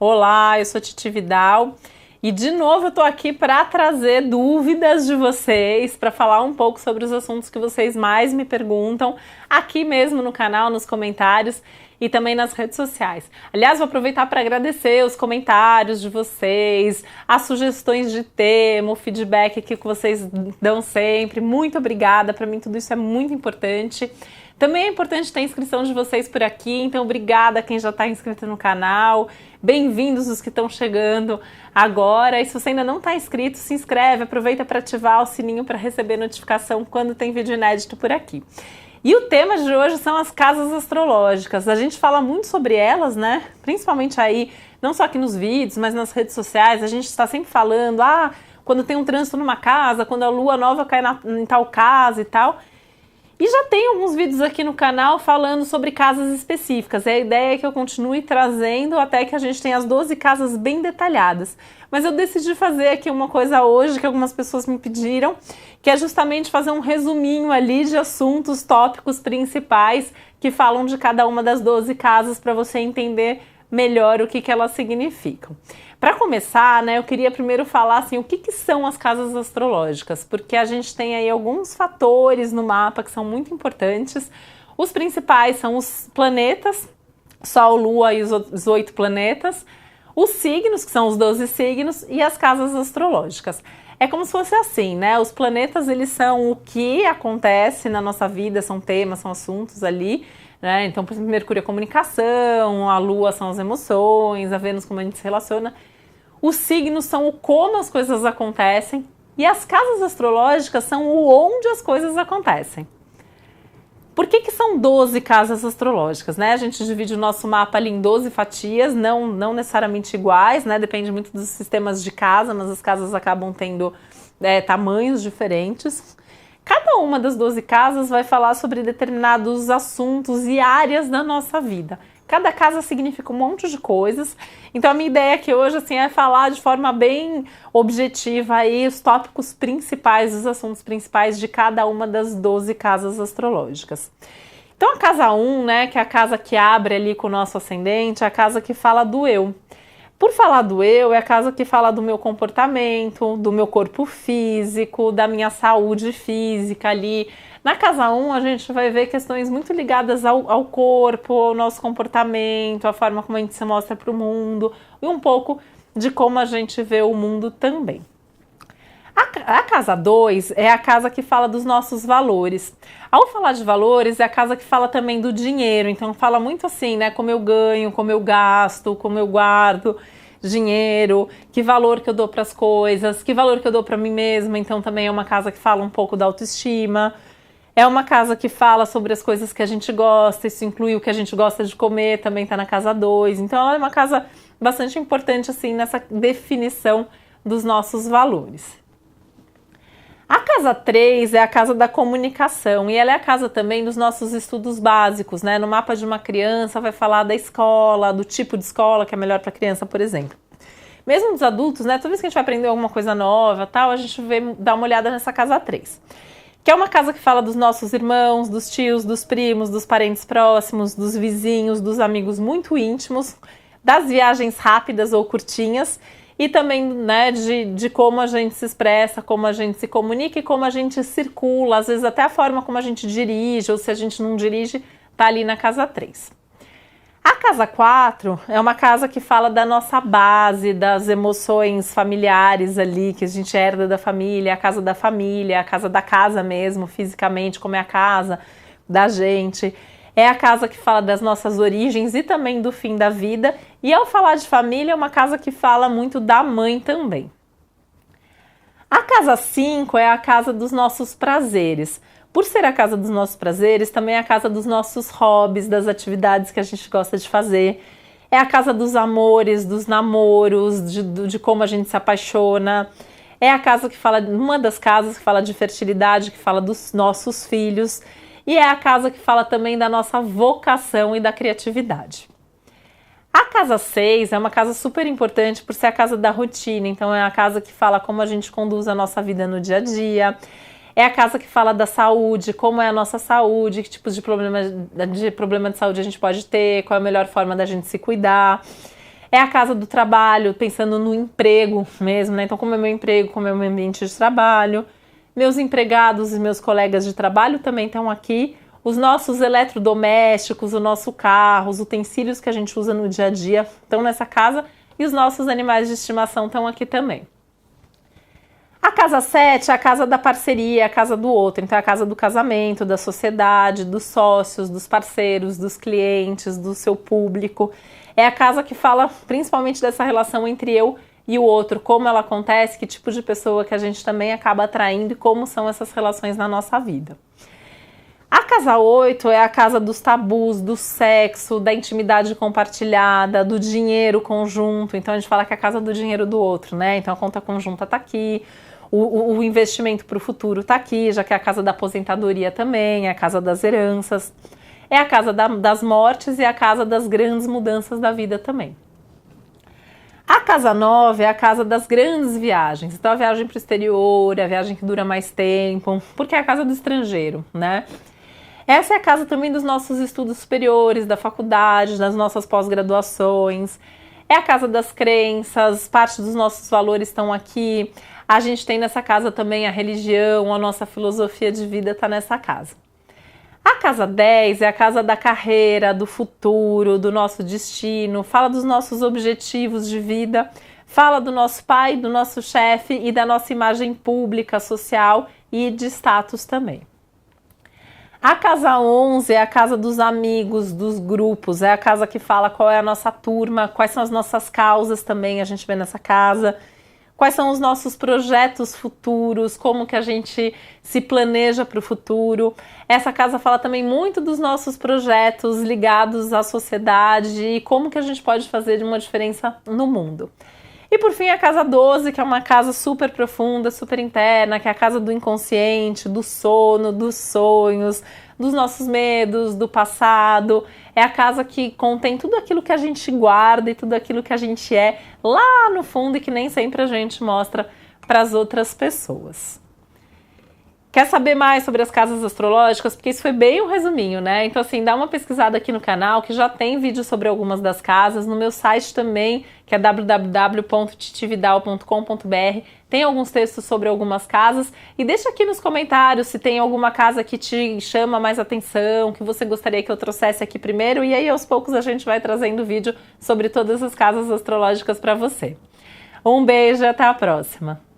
Olá, eu sou Titi Vidal e de novo eu tô aqui para trazer dúvidas de vocês, para falar um pouco sobre os assuntos que vocês mais me perguntam aqui mesmo no canal, nos comentários e também nas redes sociais. Aliás, vou aproveitar para agradecer os comentários de vocês, as sugestões de tema, o feedback aqui que vocês dão sempre. Muito obrigada, para mim tudo isso é muito importante. Também é importante ter a inscrição de vocês por aqui, então obrigada a quem já está inscrito no canal, bem-vindos os que estão chegando agora, e se você ainda não está inscrito, se inscreve, aproveita para ativar o sininho para receber notificação quando tem vídeo inédito por aqui. E o tema de hoje são as casas astrológicas. A gente fala muito sobre elas, né? Principalmente aí, não só aqui nos vídeos, mas nas redes sociais, a gente está sempre falando, quando tem um trânsito numa casa, quando a lua nova cai em tal casa e tal. E já tem alguns vídeos aqui no canal falando sobre casas específicas. A ideia é que eu continue trazendo até que a gente tenha as 12 casas bem detalhadas. Mas eu decidi fazer aqui uma coisa hoje que algumas pessoas me pediram, que é justamente fazer um resuminho ali de assuntos, tópicos principais que falam de cada uma das 12 casas para você entender melhor o que elas significam. Para começar, né, eu queria primeiro falar assim, o que são as casas astrológicas, porque a gente tem aí alguns fatores no mapa que são muito importantes. Os principais são os planetas, Sol, Lua e os 8 planetas, os signos, que são os 12 signos, e as casas astrológicas. É como se fosse assim, né? Os planetas, eles são o que acontece na nossa vida, são temas, são assuntos ali, né? Então, por exemplo, Mercúrio é a comunicação, a Lua são as emoções, a Vênus como a gente se relaciona. Os signos são o como as coisas acontecem e as casas astrológicas são o onde as coisas acontecem. Por que são 12 casas astrológicas, né? A gente divide o nosso mapa ali em 12 fatias, não necessariamente iguais, né? Depende muito dos sistemas de casa, mas as casas acabam tendo tamanhos diferentes. Cada uma das 12 casas vai falar sobre determinados assuntos e áreas da nossa vida. Cada casa significa um monte de coisas, então a minha ideia aqui hoje assim, é falar de forma bem objetiva aí os tópicos principais, os assuntos principais de cada uma das 12 casas astrológicas. Então a casa 1, né, que é a casa que abre ali com o nosso ascendente, é a casa que fala do eu. Por falar do eu, é a casa que fala do meu comportamento, do meu corpo físico, da minha saúde física ali. Na casa 1, a gente vai ver questões muito ligadas ao corpo, ao nosso comportamento, a forma como a gente se mostra para o mundo e um pouco de como a gente vê o mundo também. A casa 2 é a casa que fala dos nossos valores. Ao falar de valores, é a casa que fala também do dinheiro. Então, fala muito assim, né? Como eu ganho, como eu gasto, como eu guardo dinheiro, que valor que eu dou para as coisas, que valor que eu dou para mim mesma. Então, também é uma casa que fala um pouco da autoestima. É uma casa que fala sobre as coisas que a gente gosta, isso inclui o que a gente gosta de comer, também está na casa 2. Então, ela é uma casa bastante importante, assim, nessa definição dos nossos valores. A casa 3 é a casa da comunicação e ela é a casa também dos nossos estudos básicos, né? No mapa de uma criança vai falar da escola, do tipo de escola que é melhor para a criança, por exemplo. Mesmo dos adultos, né? Toda vez que a gente vai aprender alguma coisa nova, tal, a gente dá uma olhada nessa casa 3. Que é uma casa que fala dos nossos irmãos, dos tios, dos primos, dos parentes próximos, dos vizinhos, dos amigos muito íntimos, das viagens rápidas ou curtinhas, e também, né, de como a gente se expressa, como a gente se comunica e como a gente circula, às vezes até a forma como a gente dirige, ou se a gente não dirige, tá ali na casa 3. A casa 4 é uma casa que fala da nossa base, das emoções familiares ali, que a gente herda da família, a casa da família, a casa da casa mesmo, fisicamente, como é a casa da gente. É a casa que fala das nossas origens e também do fim da vida. E ao falar de família, é uma casa que fala muito da mãe também. A casa 5 é a casa dos nossos prazeres. Por ser a casa dos nossos prazeres, também é a casa dos nossos hobbies, das atividades que a gente gosta de fazer. É a casa dos amores, dos namoros, de como a gente se apaixona. É a casa que fala, uma das casas que fala de fertilidade, que fala dos nossos filhos. E é a casa que fala também da nossa vocação e da criatividade. A casa 6 é uma casa super importante por ser a casa da rotina, então é a casa que fala como a gente conduz a nossa vida no dia a dia. É a casa que fala da saúde, como é a nossa saúde, que tipos de problema de saúde a gente pode ter, qual é a melhor forma da gente se cuidar. É a casa do trabalho, pensando no emprego mesmo, né? Então, como é meu emprego, como é meu ambiente de trabalho. Meus empregados e meus colegas de trabalho também estão aqui. Os nossos eletrodomésticos, o nosso carro, os utensílios que a gente usa no dia a dia estão nessa casa. E os nossos animais de estimação estão aqui também. A casa 7 é a casa da parceria, a casa do outro. Então é a casa do casamento, da sociedade, dos sócios, dos parceiros, dos clientes, do seu público. É a casa que fala principalmente dessa relação entre eu e o outro, como ela acontece, que tipo de pessoa que a gente também acaba atraindo e como são essas relações na nossa vida. A casa 8 é a casa dos tabus, do sexo, da intimidade compartilhada, do dinheiro conjunto. Então a gente fala que é a casa do dinheiro do outro, né? Então a conta conjunta tá aqui, o investimento para o futuro tá aqui, já que é a casa da aposentadoria também, é a casa das heranças, é a casa das mortes e a casa das grandes mudanças da vida também. A casa 9 é a casa das grandes viagens. Então a viagem para o exterior, a viagem que dura mais tempo, porque é a casa do estrangeiro, né? Essa é a casa também dos nossos estudos superiores, da faculdade, das nossas pós-graduações. É a casa das crenças, parte dos nossos valores estão aqui. A gente tem nessa casa também a religião, a nossa filosofia de vida está nessa casa. A casa 10 é a casa da carreira, do futuro, do nosso destino, fala dos nossos objetivos de vida, fala do nosso pai, do nosso chefe e da nossa imagem pública, social e de status também. A casa 11 é a casa dos amigos, dos grupos, é a casa que fala qual é a nossa turma, quais são as nossas causas também, a gente vê nessa casa, quais são os nossos projetos futuros, como que a gente se planeja para o futuro. Essa casa fala também muito dos nossos projetos ligados à sociedade e como que a gente pode fazer uma diferença no mundo. E por fim a casa 12, que é uma casa super profunda, super interna, que é a casa do inconsciente, do sono, dos sonhos, dos nossos medos, do passado. É a casa que contém tudo aquilo que a gente guarda e tudo aquilo que a gente é lá no fundo e que nem sempre a gente mostra para as outras pessoas. Quer saber mais sobre as casas astrológicas? Porque isso foi bem um resuminho, né? Então, assim, dá uma pesquisada aqui no canal, que já tem vídeo sobre algumas das casas. No meu site também, que é www.titividal.com.br. Tem alguns textos sobre algumas casas. E deixa aqui nos comentários se tem alguma casa que te chama mais atenção, que você gostaria que eu trouxesse aqui primeiro. E aí, aos poucos, a gente vai trazendo vídeo sobre todas as casas astrológicas para você. Um beijo e até a próxima!